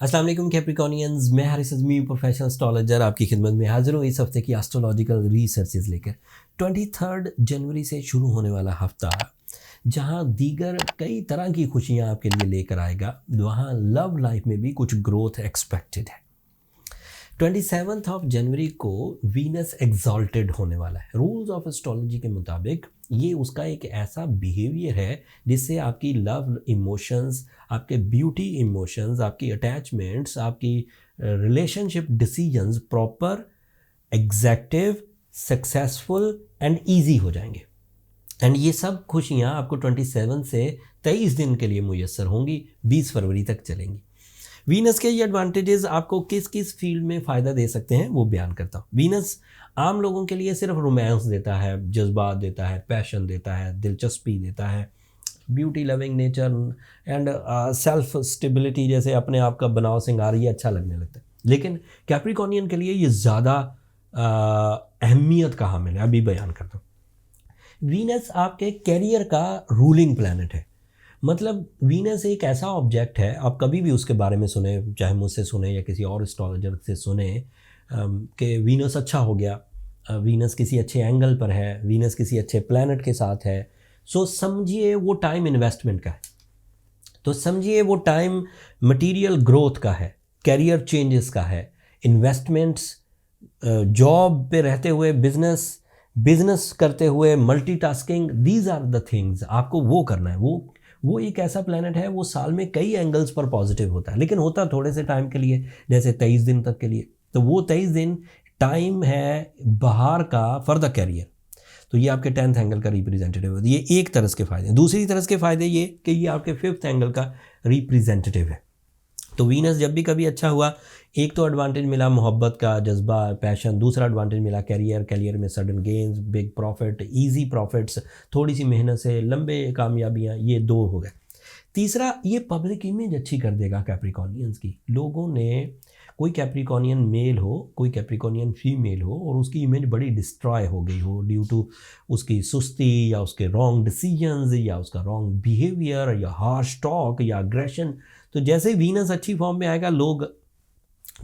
अस्सलाम वालेकुम कैप्रिकॉनियंस, मैं हारिस अज़मी प्रोफेशनल एस्ट्रोलॉजर आपकी खिदमत में हाजिर हूँ इस हफ्ते की एस्ट्रोलॉजिकल रिसर्चेज लेकर। 23 जनवरी से शुरू होने वाला हफ्ता जहाँ दीगर कई तरह की खुशियाँ आपके लिए लेकर आएगा, वहाँ लव लाइफ में भी कुछ ग्रोथ एक्सपेक्टेड है। 27 जनवरी को वीनस एग्जॉल्टेड होने वाला है। रूल्स ऑफ एस्ट्रोलॉजी के मुताबिक ये उसका एक ऐसा बिहेवियर है जिससे आपकी लव इमोशंस, आपके ब्यूटी इमोशंस, आपकी अटैचमेंट्स, आपकी relationship decisions proper, effective, successful and easy हो जाएंगे। एंड ये सब खुशियाँ आपको 27 से 23 दिन के लिए मुयस्सर होंगी, 20 फरवरी तक चलेंगी। वीनस के ये एडवांटेजेस आपको किस किस फील्ड में फ़ायदा दे सकते हैं वो बयान करता हूँ। वीनस आम लोगों के लिए सिर्फ रोमांस देता है, जज्बात देता है, पैशन देता है, दिलचस्पी देता है, beauty loving nature and self stability, जैसे अपने आप का बनाव सिंगार, ये अच्छा लगने लगता है। लेकिन कैप्रिकॉर्नियन के लिए ये ज़्यादा अहमियत का हामिल है, अभी बयान करता हूँ। वीनस आपके कैरियर का रूलिंग प्लैनेट है। मतलब वीनस एक ऐसा ऑब्जेक्ट है, आप कभी भी उसके बारे में सुने, चाहे मुझसे सुने या किसी और एस्ट्रोलॉजर से सुने कि वीनस अच्छा हो गया, वीनस किसी अच्छे एंगल पर है, वीनस किसी अच्छे प्लैनेट के साथ है, सो समझिए वो टाइम इन्वेस्टमेंट का है। तो समझिए वो टाइम मटेरियल ग्रोथ का है, कैरियर चेंजेस का है, इन्वेस्टमेंट्स, जॉब पे रहते हुए बिजनेस करते हुए multitasking, these are the things आपको वो करना है। वो एक ऐसा प्लैनेट है, वो साल में कई एंगल्स पर पॉजिटिव होता है, लेकिन होता थोड़े से टाइम के लिए, जैसे 23 दिन तक के लिए। तो वो 23 दिन टाइम है बाहर का फॉर द कैरियर। तो ये आपके 10th एंगल का रिप्रेजेंटेटिव है। ये एक तरह के फ़ायदे हैं। दूसरी तरह के फ़ायदे ये कि ये आपके 5th एंगल का रिप्रेजेंटेटिव है। तो वीनस जब भी कभी अच्छा हुआ, एक तो एडवांटेज मिला मोहब्बत का जज्बा, पैशन। दूसरा एडवांटेज मिला कैरियर में sudden gains, big profit, easy profits, थोड़ी सी मेहनत से लंबे कामयाबियाँ, ये 2 हो गए। तीसरा, ये पब्लिक इमेज अच्छी कर देगा कैप्रिकॉर्नियंस की। लोगों ने, कोई कैप्रिकॉर्नियन मेल हो, कोई कैप्रिकॉर्नियन फीमेल हो, और उसकी इमेज बड़ी डिस्ट्रॉय हो गई हो ड्यू टू उसकी सुस्ती या उसके रॉन्ग डिसीजंस या उसका रॉन्ग बिहेवियर या हार्श टॉक या अग्रेशन, तो जैसे वीनस अच्छी फॉर्म में आएगा, लोग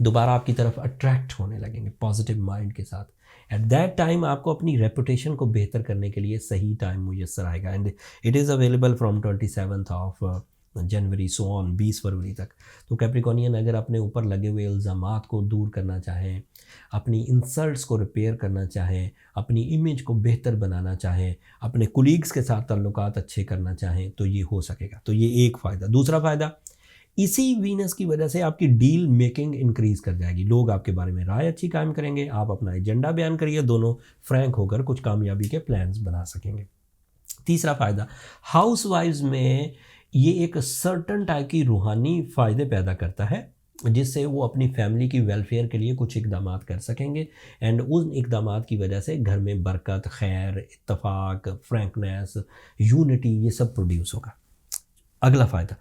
दोबारा आपकी तरफ अट्रैक्ट होने लगेंगे पॉजिटिव माइंड के साथ। एट दैट टाइम आपको अपनी रेपुटेशन को बेहतर करने के लिए सही टाइम मुयस्सर आएगा। And it is available from 27 January so on, 20 फरवरी तक। तो कैप्रिकॉर्नियन अगर अपने ऊपर लगे हुए इल्ज़ामात को दूर करना चाहें, अपनी इंसल्ट्स को रिपेयर करना चाहें, अपनी इमेज को बेहतर बनाना चाहें, अपने कुलीग्स के साथ ताल्लुकात अच्छे करना चाहें, तो ये हो सकेगा। तो ये एक फ़ायदा। दूसरा फ़ायदा, इसी वीनस की वजह से आपकी डील मेकिंग इंक्रीज़ कर जाएगी। लोग आपके बारे में राय अच्छी कायम करेंगे, आप अपना एजेंडा बयान करिए, दोनों फ्रैंक होकर कुछ कामयाबी के प्लान्स बना सकेंगे। तीसरा फ़ायदा, हाउस वाइफ्स में ये एक सर्टन टाइप की रूहानी फ़ायदे पैदा करता है, जिससे वो अपनी फैमिली की वेलफेयर के लिए कुछ इकदाम कर सकेंगे। एंड उन इकदाम की वजह से घर में बरकत, खैर, इत्तफाक, फ्रैंकनेस, यूनिटी, ये सब प्रोड्यूस होगा। अगला फ़ायदा,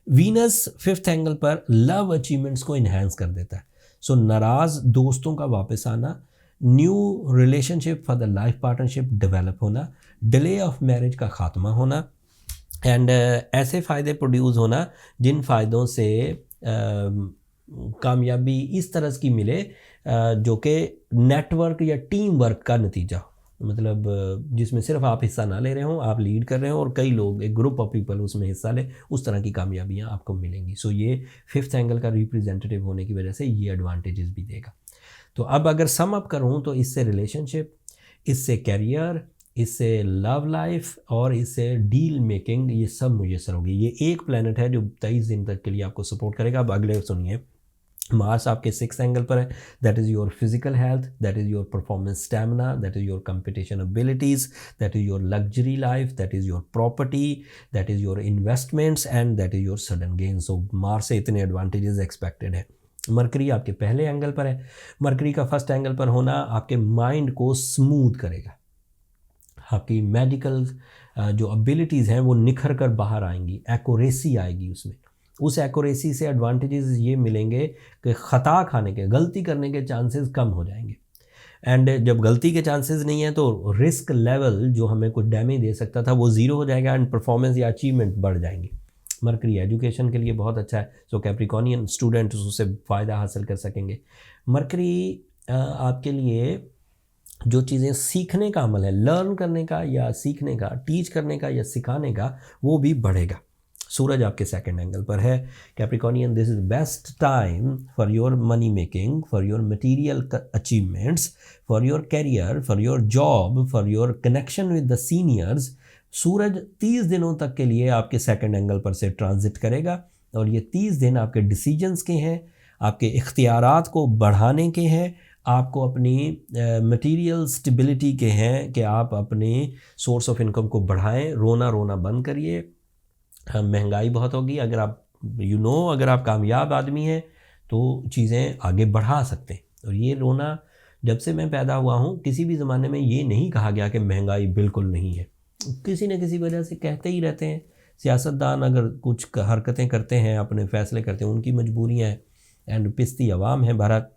वीनस 5th एंगल पर लव अचीवमेंट्स को इन्हांस कर देता है। सो नाराज़ दोस्तों का वापस आना, new relationship for the life partnership develop होना, डिले ऑफ मैरिज का ख़ात्मा होना, एंड ऐसे फ़ायदे प्रोड्यूस होना जिन फ़ायदों से कामयाबी इस तरह की मिले जो कि नेटवर्क या टीम वर्क का नतीजा हो। मतलब जिसमें सिर्फ आप हिस्सा ना ले रहे हो, आप लीड कर रहे हो और कई लोग, एक ग्रुप ऑफ पीपल उसमें हिस्सा ले, उस तरह की कामयाबियाँ आपको मिलेंगी। सो ये 5th एंगल का रिप्रेजेंटेटिव होने की वजह से ये एडवांटेजेस भी देगा। तो अब अगर सम अप करूँ तो इससे रिलेशनशिप, इससे कैरियर, इससे लव लाइफ और इससे डील मेकिंग, ये सब मुयस्सर होगी। ये एक प्लैनेट है जो 23 दिन तक के लिए आपको सपोर्ट करेगा। अब अगले सुनिए, मार्स आपके 6th एंगल पर है। That is your physical health, that is your performance stamina, that is your competition abilities, that is your luxury life, that is your property, that is your investments and that is your sudden gain. So Mars से इतने advantages expected है। Mercury आपके पहले angle पर है। Mercury का 1st angle पर होना आपके माइंड को स्मूथ करेगा, आपकी मेडिकल जो एबिलिटीज़ हैं वो निखर कर बाहर आएंगी, एक्यूरेसी आएगी उसमें। उस एक्यूरेसी से एडवांटेजेस ये मिलेंगे कि ख़ता खाने के, गलती करने के चांसेस कम हो जाएंगे। एंड जब गलती के चांसेस नहीं है तो रिस्क लेवल जो हमें कुछ डैमेज दे सकता था वो ज़ीरो हो जाएगा एंड परफॉर्मेंस या अचीवमेंट बढ़ जाएंगी। मरकरी एजुकेशन के लिए बहुत अच्छा है, सो कैप्रिकॉर्नियन स्टूडेंट्स उससे फ़ायदा हासिल कर सकेंगे। मरकरी आपके लिए जो चीज़ें सीखने का अमल है, लर्न करने का या सीखने का, टीच करने का या सिखाने का, वो भी बढ़ेगा। सूरज आपके सेकंड एंगल पर है। Capricornian, this is best time for your money making, for your material achievements, for your career, for your job, for your connection with the seniors. सूरज 30 दिनों तक के लिए आपके सेकंड एंगल पर से ट्रांजिट करेगा और ये 30 दिन आपके डिसीजंस के हैं, आपके इख्तियारात को बढ़ाने के हैं, आपको अपनी मटेरियल स्टेबिलिटी के हैं कि आप अपने सोर्स ऑफ इनकम को बढ़ाएं। रोना बंद करिए। महंगाई बहुत होगी, अगर आप अगर आप कामयाब आदमी हैं तो चीज़ें आगे बढ़ा सकते हैं। और ये रोना, जब से मैं पैदा हुआ हूँ किसी भी ज़माने में ये नहीं कहा गया कि महंगाई बिल्कुल नहीं है। किसी न किसी वजह से कहते ही रहते हैं। सियासतदान अगर कुछ हरकतें करते हैं, अपने फ़ैसले करते हैं, उनकी मजबूरियाँ हैं एंड पिसती अवाम है भारत।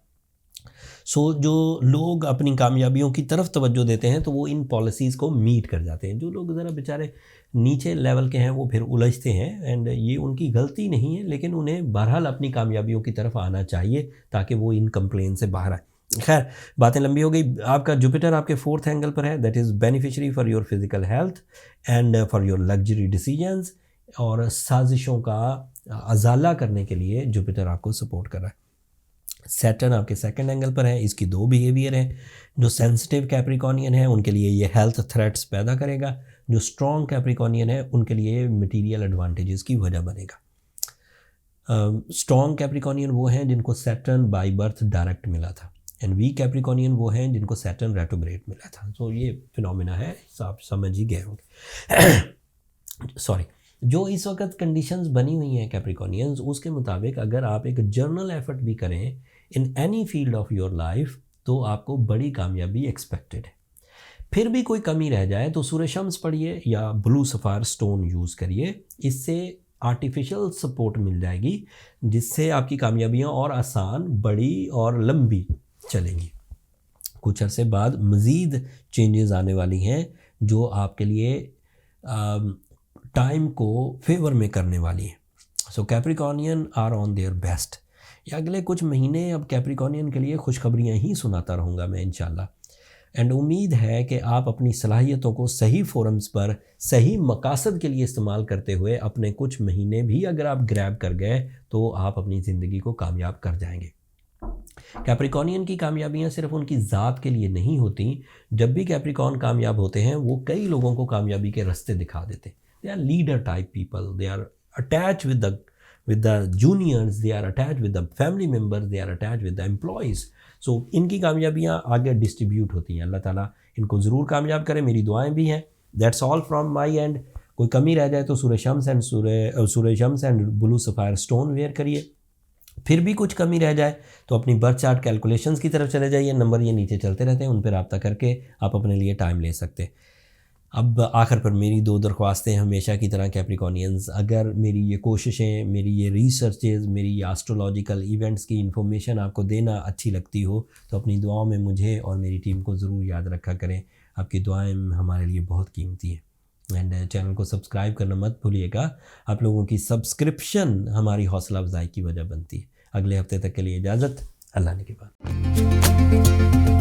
सो जो लोग अपनी कामयाबियों की तरफ तवज्जो देते हैं तो वो इन पॉलिसीज़ को मीट कर जाते हैं। जो लोग ज़रा बेचारे नीचे लेवल के हैं वो फिर उलझते हैं एंड ये उनकी गलती नहीं है, लेकिन उन्हें बहरहाल अपनी कामयाबियों की तरफ आना चाहिए ताकि वो इन कंप्लेन से बाहर आए। खैर, बातें लंबी हो गई। आपका जुपिटर आपके 4th एंगल पर है, that is beneficiary for your physical health and for your luxury decisions. और साजिशों का अजाला करने के लिए जुपिटर आपको सपोर्ट कर रहा है। सैटर्न आपके सेकंड एंगल पर है, इसकी 2 बिहेवियर हैं। जो सेंसिटिव कैप्रिकॉर्नियन है उनके लिए ये हेल्थ थ्रेट्स पैदा करेगा, जो स्ट्रॉन्ग कैप्रिकॉर्नियन है उनके लिए मटेरियल एडवांटेजेस की वजह बनेगा। स्ट्रॉन्ग कैप्रिकॉर्नियन वो हैं जिनको सैटर्न बाय बर्थ डायरेक्ट मिला था एंड वीक कैप्रिकॉर्नियन वो हैं जिनको सैटर्न रेट्रोग्रेड मिला था। तो ये फिनोमेना है, आप समझ ही गए होंगे। सॉरी, जो इस वक्त कंडीशंस बनी हुई हैं कैप्रिकॉर्नियंस, उसके मुताबिक अगर आप एक जर्नल एफर्ट भी करें in any field of your life तो आपको बड़ी कामयाबी एक्सपेक्टेड है। फिर भी कोई कमी रह जाए तो सूर्य शम्स पढ़िए या ब्लू सफ़ायर स्टोन यूज़ करिए। इससे आर्टिफिशियल सपोर्ट मिल जाएगी जिससे आपकी कामयाबियाँ और आसान, बड़ी और लंबी चलेंगी। कुछ अरसे बाद मज़ीद चेंजेस आने वाली हैं जो आपके लिए टाइम को फेवर में करने वाली है। सो कैप्रिकॉर्नियन आर ऑन देयर बेस्ट। या अगले कुछ महीने अब कैप्रिकॉर्नियन के लिए खुशखबरियाँ ही सुनाता रहूँगा मैं इंशाल्लाह। एंड उम्मीद है कि आप अपनी सलाहियतों को सही फोरम्स पर सही मकासद के लिए इस्तेमाल करते हुए अपने कुछ महीने भी अगर आप ग्रैब कर गए तो आप अपनी ज़िंदगी को कामयाब कर जाएंगे। कैप्रिकॉर्नियन की कामयाबियाँ सिर्फ उनकी ज़ात के लिए नहीं होती। जब भी कैप्रिकॉर्न कामयाब होते हैं वो कई लोगों को कामयाबी के रास्ते दिखा देते हैं। They are leader type people. They are attached with the juniors. They are attached with the family members. They are attached with the employees. So इनकी कामयाबियाँ आगे डिस्ट्रीब्यूट होती हैं। अल्लाह ताला इनको ज़रूर कामयाब करें, मेरी दुआएं भी हैं। That's all from my end. कोई कमी रह जाए तो सूर्य शम्स and blue sapphire stone wear करिए। फिर भी कुछ कमी रह जाए तो अपनी बर्थ चार्ट कैलकुलेशंस की तरफ चले जाइए। नंबर ये नीचे चलते रहते हैं, उन पर रब्ता करके आप अपने लिए टाइम ले सकते हैं। अब आखिर पर मेरी 2 दरख्वास्तें हमेशा की तरह कैप्रिकॉर्नियंस, अगर मेरी ये कोशिशें, मेरी ये रिसर्चेज़, मेरी ये एस्ट्रोलॉजिकल इवेंट्स की इन्फॉर्मेशन आपको देना अच्छी लगती हो तो अपनी दुआओं में मुझे और मेरी टीम को ज़रूर याद रखा करें। आपकी दुआएं हमारे लिए बहुत कीमती हैं। एंड चैनल को सब्सक्राइब करना मत भूलिएगा। आप लोगों की सब्सक्रिप्शन हमारी हौसला अफजाई की वजह बनती है। अगले हफ्ते तक के लिए इजाज़त। अल्लाह ने के बाद।